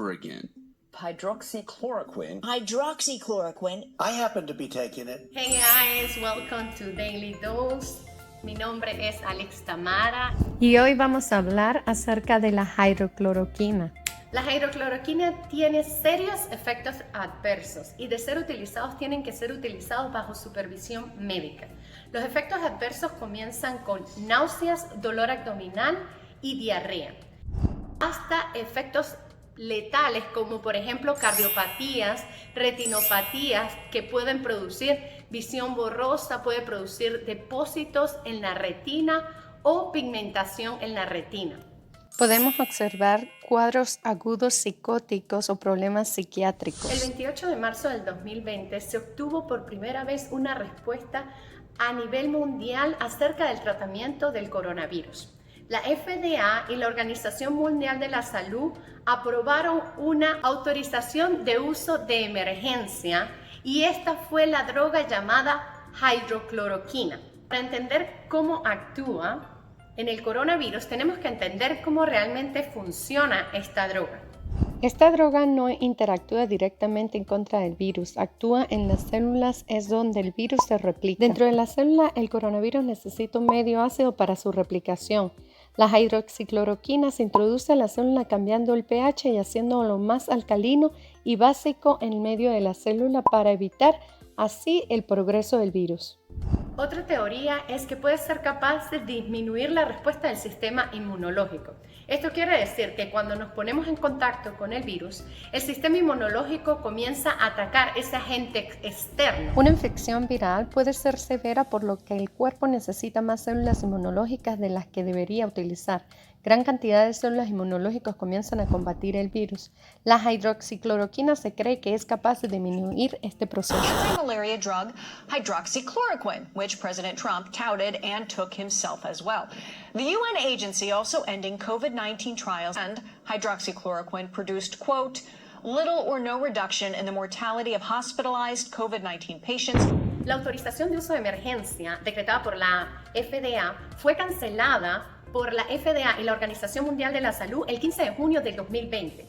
over again. Hydroxicloroquine. Hydroxicloroquine. I happen to be taking it. Hey guys, welcome to Daily Dose. Mi nombre es Alex Tamara y hoy vamos a hablar acerca de la hidroxicloroquina. La hidroxicloroquina tiene serios efectos adversos y de ser utilizados tienen que ser utilizados bajo supervisión médica. Los efectos adversos comienzan con náuseas, dolor abdominal y diarrea, hasta efectos letales como por ejemplo cardiopatías, retinopatías que pueden producir visión borrosa, puede producir depósitos en la retina o pigmentación en la retina. Podemos observar cuadros agudos psicóticos o problemas psiquiátricos. El 28 de marzo del 2020 se obtuvo por primera vez una respuesta a nivel mundial acerca del tratamiento del coronavirus. La FDA y la Organización Mundial de la Salud aprobaron una autorización de uso de emergencia y esta fue la droga llamada hidroxicloroquina. Para entender cómo actúa en el coronavirus, tenemos que entender cómo realmente funciona esta droga. Esta droga no interactúa directamente en contra del virus, actúa en las células, es donde el virus se replica. Dentro de la célula, el coronavirus necesita un medio ácido para su replicación. La hidroxicloroquina se introduce a la célula cambiando el pH y haciéndolo más alcalino y básico en el medio de la célula para evitar así el progreso del virus. Otra teoría es que puede ser capaz de disminuir la respuesta del sistema inmunológico. Esto quiere decir que cuando nos ponemos en contacto con el virus, el sistema inmunológico comienza a atacar ese agente externo. Una infección viral puede ser severa por lo que el cuerpo necesita más células inmunológicas de las que debería utilizar. Gran cantidad de células inmunológicas comienzan a combatir el virus. La hidroxicloroquina se cree que es capaz de disminuir este proceso. Anti-malaria drug Hydroxicloroquine, which President Trump touted and took himself as well. The UN agency also ending COVID-19 trials, and hydroxychloroquine produced, quote, little or no reduction in the mortality of hospitalized COVID-19 patients. La autorización de uso de emergencia decretada por la FDA fue cancelada por la FDA y la Organización Mundial de la Salud el 15 de junio del 2020.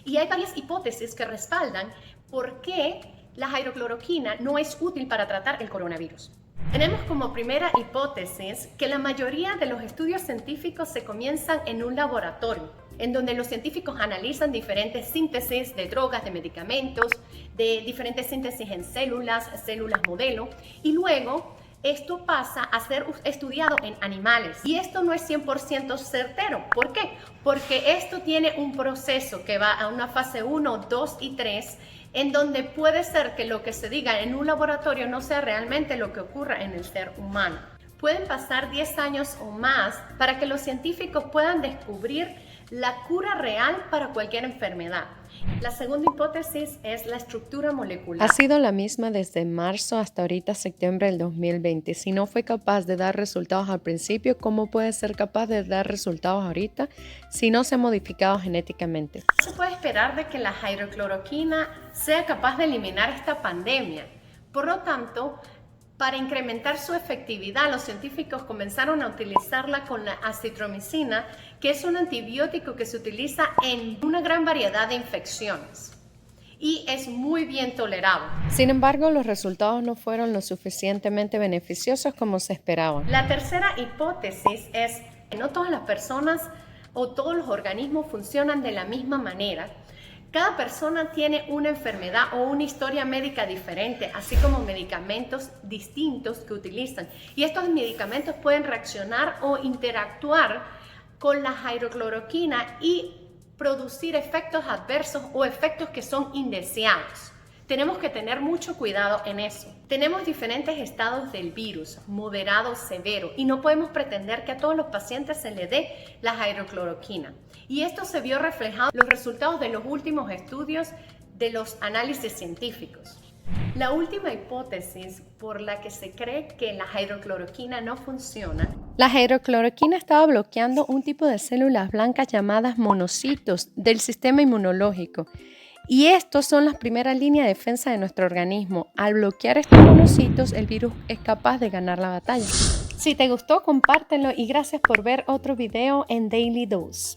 Y hay varias hipótesis que respaldan por qué la hidroxicloroquina no es útil para tratar el coronavirus. Tenemos como primera hipótesis que la mayoría de los estudios científicos se comienzan en un laboratorio, en donde los científicos analizan diferentes síntesis de drogas, de medicamentos, de diferentes síntesis en células modelo, y luego esto pasa a ser estudiado en animales. Y esto no es 100% certero. ¿Por qué? Porque esto tiene un proceso que va a una fase 1, 2 y 3, en donde puede ser que lo que se diga en un laboratorio no sea realmente lo que ocurra en el ser humano. Pueden pasar 10 años o más para que los científicos puedan descubrir la cura real para cualquier enfermedad. La segunda hipótesis es la estructura molecular. Ha sido la misma desde marzo hasta ahorita septiembre del 2020. Si no fue capaz de dar resultados al principio, ¿cómo puede ser capaz de dar resultados ahorita si no se ha modificado genéticamente? Se puede esperar de que la hidroxicloroquina sea capaz de eliminar esta pandemia. Por lo tanto, para incrementar su efectividad, los científicos comenzaron a utilizarla con la acitromicina, que es un antibiótico que se utiliza en una gran variedad de infecciones y es muy bien tolerado. Sin embargo, los resultados no fueron lo suficientemente beneficiosos como se esperaba. La tercera hipótesis es que no todas las personas o todos los organismos funcionan de la misma manera. Cada persona tiene una enfermedad o una historia médica diferente, así como medicamentos distintos que utilizan. Y estos medicamentos pueden reaccionar o interactuar con la hidroxicloroquina y producir efectos adversos o efectos que son indeseados. Tenemos que tener mucho cuidado en eso. Tenemos diferentes estados del virus, moderado, severo, y no podemos pretender que a todos los pacientes se les dé la hidroxicloroquina. Y esto se vio reflejado en los resultados de los últimos estudios de los análisis científicos. La última hipótesis por la que se cree que la hidroxicloroquina no funciona. La hidroxicloroquina estaba bloqueando un tipo de células blancas llamadas monocitos del sistema inmunológico. Y estos son las primeras líneas de defensa de nuestro organismo. Al bloquear estos monocitos, el virus es capaz de ganar la batalla. Si te gustó, compártelo y gracias por ver otro video en Daily Dose.